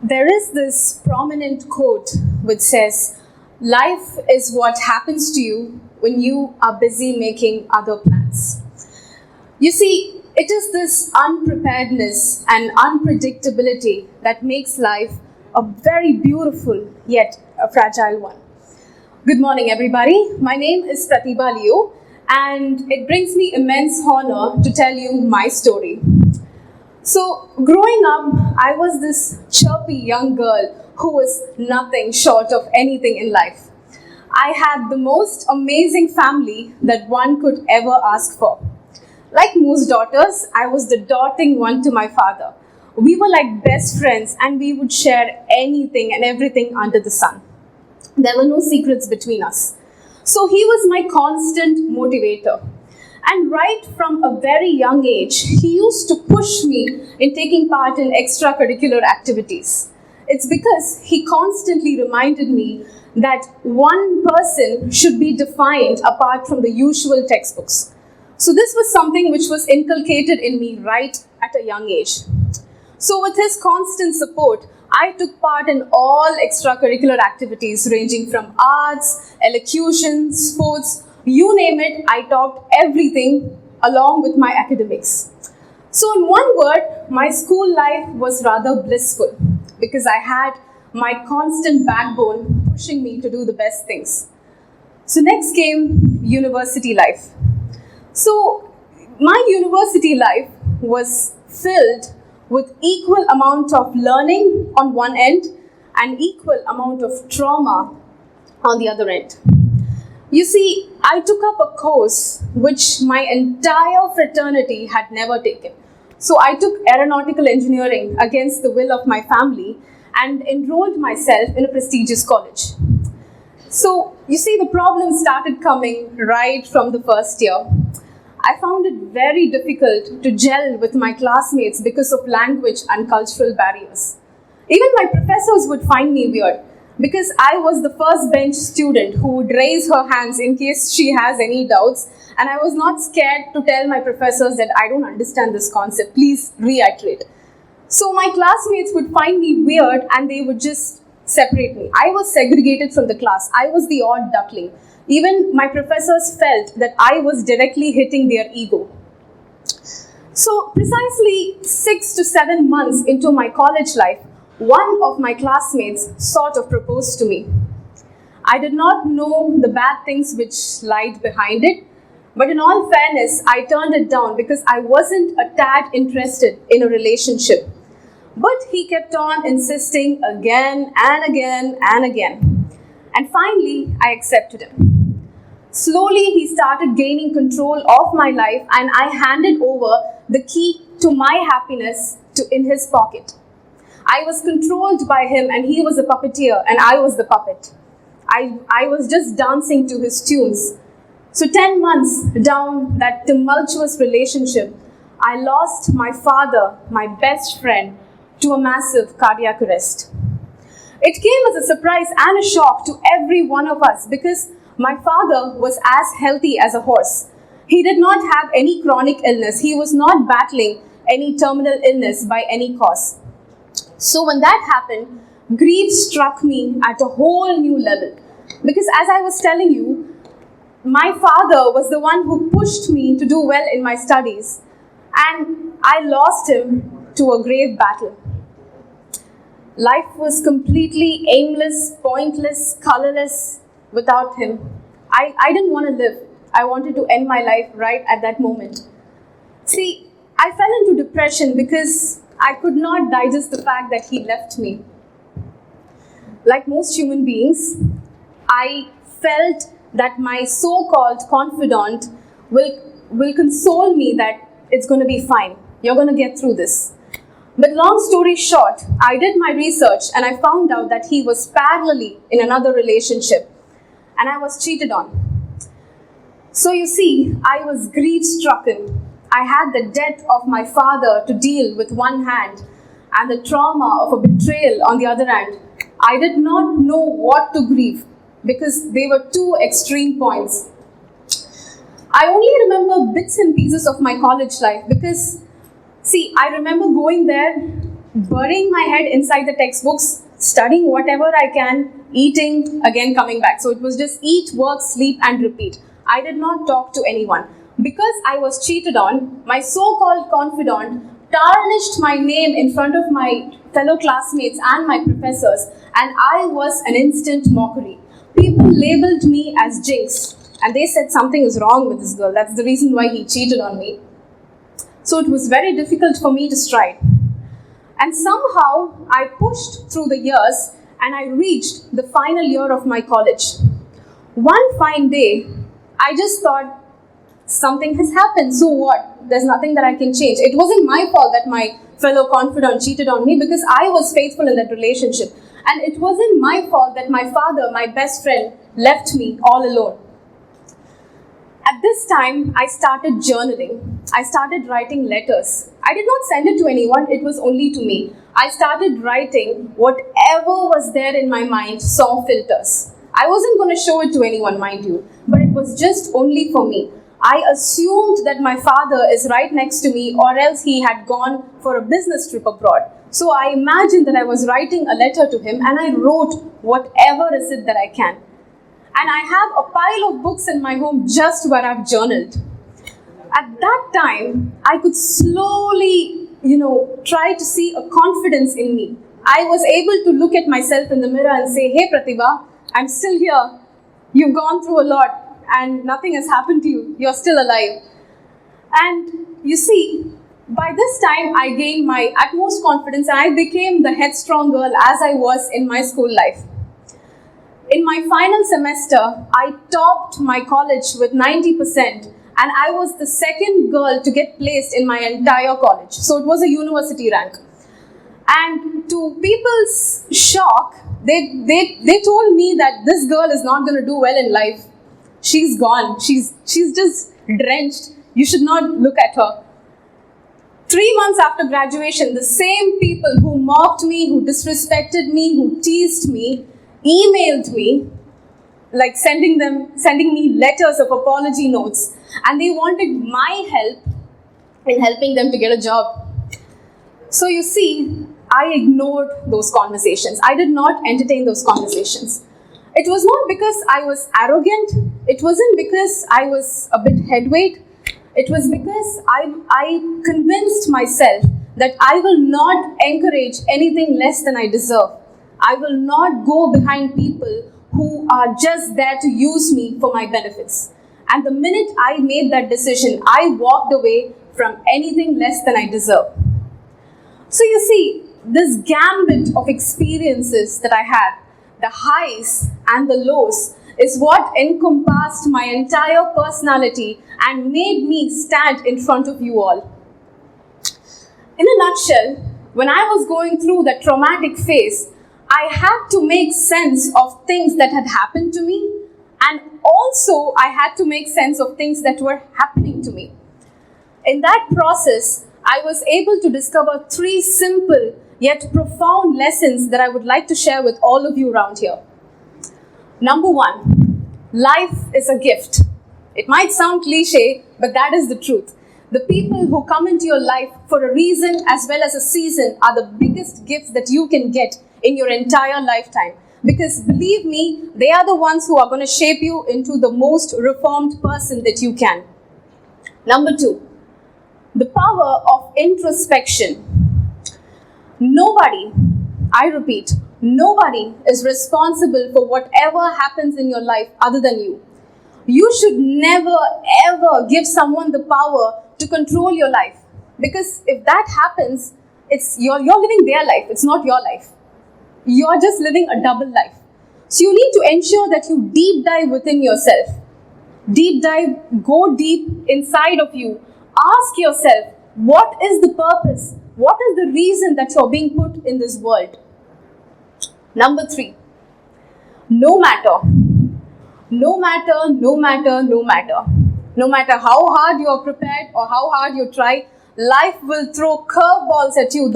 There is this prominent quote which says, "Life is what happens to you when you are busy making other plans." You see, it is this unpreparedness and unpredictability that makes life a very beautiful yet a fragile one. Good morning, everybody. My name is Prathiba Leo, and it brings me immense honor to tell you my story. So, growing up, I was this chirpy young girl who was nothing short of anything in life. I had the most amazing family that one could ever ask for. Like most daughters, I was the doting one to my father. We were like best friends and we would share anything and everything under the sun. There were no secrets between us. So he was my constant motivator. And right from a very young age, he used to push me in taking part in extracurricular activities. It's because he constantly reminded me that one person should be defined apart from the usual textbooks. So this was something which was inculcated in me right at a young age. So with his constant support, I took part in all extracurricular activities ranging from arts, elocution, sports, you name it, I topped everything along with my academics. So in one word, my school life was rather blissful because I had my constant backbone pushing me to do the best things. So next came university life. So my university life was filled with equal amount of learning on one end and equal amount of trauma on the other end. You see, I took up a course which my entire fraternity had never taken. So I took aeronautical engineering against the will of my family and enrolled myself in a prestigious college. So you see, the problems started coming right from the first year. I found it very difficult to gel with my classmates because of language and cultural barriers. Even my professors would find me weird, because I was the first bench student who would raise her hands in case she has any doubts, and I was not scared to tell my professors that I don't understand this concept, please reiterate. So my classmates would find me weird and they would just separate me. I was segregated from the class. I was the odd duckling. Even my professors felt that I was directly hitting their ego. So precisely 6 to 7 months into my college life, one of my classmates sort of proposed to me. I did not know the bad things which lied behind it, but in all fairness, I turned it down because I wasn't a tad interested in a relationship. But he kept on insisting again and again and again. And finally, I accepted him. Slowly, he started gaining control of my life and I handed over the key to my happiness in his pocket. I was controlled by him and he was a puppeteer and I was the puppet. I was just dancing to his tunes. So 10 months down that tumultuous relationship, I lost my father, my best friend, to a massive cardiac arrest. It came as a surprise and a shock to every one of us because my father was as healthy as a horse. He did not have any chronic illness. He was not battling any terminal illness by any cause. So when that happened, grief struck me at a whole new level. Because as I was telling you, my father was the one who pushed me to do well in my studies. And I lost him to a grave battle. Life was completely aimless, pointless, colorless without him. I didn't want to live. I wanted to end my life right at that moment. See, I fell into depression because I could not digest the fact that he left me. Like most human beings, I felt that my so-called confidant will console me that it's going to be fine. You're going to get through this. But long story short, I did my research and I found out that he was parallelly in another relationship and I was cheated on. So you see, I was grief-stricken. I had the death of my father to deal with one hand and the trauma of a betrayal on the other hand. I did not know what to grieve because they were two extreme points. I only remember bits and pieces of my college life because, see, I remember going there burying my head inside the textbooks, studying whatever I can, eating, again coming back. So it was just eat, work, sleep, and repeat. I did not talk to anyone. Because I was cheated on, my so-called confidant tarnished my name in front of my fellow classmates and my professors, and I was an instant mockery. People labeled me as jinx, and they said something is wrong with this girl. That's the reason why he cheated on me. So it was very difficult for me to stride. And somehow I pushed through the years and I reached the final year of my college. One fine day, I just thought, something has happened, so what? There's nothing that I can change. It wasn't my fault that my fellow confidant cheated on me because I was faithful in that relationship. And it wasn't my fault that my father, my best friend, left me all alone. At this time, I started journaling. I started writing letters. I did not send it to anyone, it was only to me. I started writing whatever was there in my mind, saw filters. I wasn't going to show it to anyone, mind you, but it was just only for me. I assumed that my father is right next to me, or else he had gone for a business trip abroad. So I imagined that I was writing a letter to him, and I wrote whatever is it that I can. And I have a pile of books in my home just where I've journaled. At that time, I could slowly, try to see a confidence in me. I was able to look at myself in the mirror and say, hey Prathiba, I'm still here. You've gone through a lot and nothing has happened to you. You're still alive. And you see, by this time, I gained my utmost confidence and I became the headstrong girl as I was in my school life. In my final semester, I topped my college with 90%, and I was the second girl to get placed in my entire college. So it was a university rank. And to people's shock, they told me that this girl is not going to do well in life. She's gone. She's just drenched. You should not look at her. 3 months after graduation, the same people who mocked me, who disrespected me, who teased me, emailed me, like sending me letters of apology notes, and they wanted my help in helping them to get a job. So you see, I ignored those conversations. I did not entertain those conversations. It was not because I was arrogant. It wasn't because I was a bit heavyweight. It was because I convinced myself that I will not encourage anything less than I deserve. I will not go behind people who are just there to use me for my benefits. And the minute I made that decision, I walked away from anything less than I deserve. So you see, this gambit of experiences that I had, the highs and the lows, is what encompassed my entire personality and made me stand in front of you all. In a nutshell, when I was going through that traumatic phase, I had to make sense of things that had happened to me, and also I had to make sense of things that were happening to me. In that process, I was able to discover 3 simple yet profound lessons that I would like to share with all of you around here. Number 1, life is a gift. It might sound cliche, but that is the truth. The people who come into your life for a reason as well as a season are the biggest gifts that you can get in your entire lifetime. Because believe me, they are the ones who are going to shape you into the most reformed person that you can. Number 2, the power of introspection. Nobody, I repeat, nobody is responsible for whatever happens in your life other than you. You should never ever give someone the power to control your life. Because if that happens, you're living their life, it's not your life. You're just living a double life. So you need to ensure that you deep dive within yourself. Deep dive, go deep inside of you. Ask yourself, what is the purpose? What is the reason that you're being put in this world? Number 3, no matter how hard you are prepared or how hard you try, life will throw curveballs at you,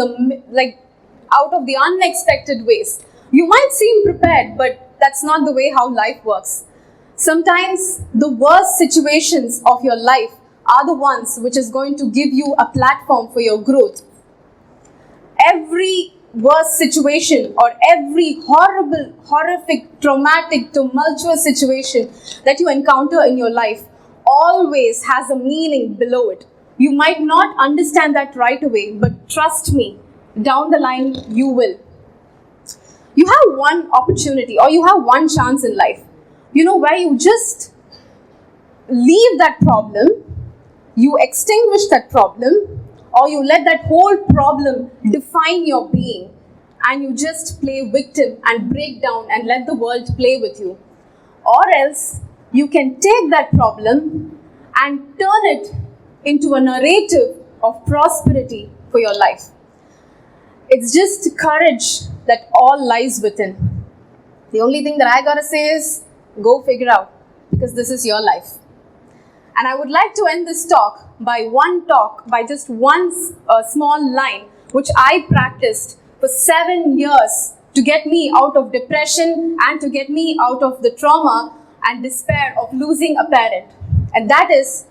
out of the unexpected ways. You might seem prepared, but that's not the way how life works. Sometimes the worst situations of your life are the ones which is going to give you a platform for your growth. every worst situation or every horrible, horrific, traumatic, tumultuous situation that you encounter in your life always has a meaning below it. You might not understand that right away, but trust me, down the line you will. You have one opportunity or you have one chance in life, where you just leave that problem, you extinguish that problem, or you let that whole problem define your being, and you just play victim and break down and let the world play with you. Or else, you can take that problem and turn it into a narrative of prosperity for your life. It's just courage that all lies within. The only thing that I gotta say is, go figure out, because this is your life. And I would like to end this talk by just one small line, which I practiced for 7 years to get me out of depression and to get me out of the trauma and despair of losing a parent. And that is,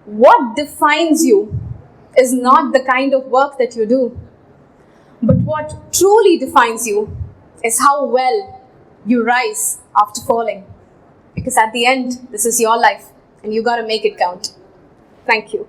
what defines you is not the kind of work that you do, but what truly defines you is how well you rise after falling. Because at the end, this is your life, and you got to make it count. Thank you.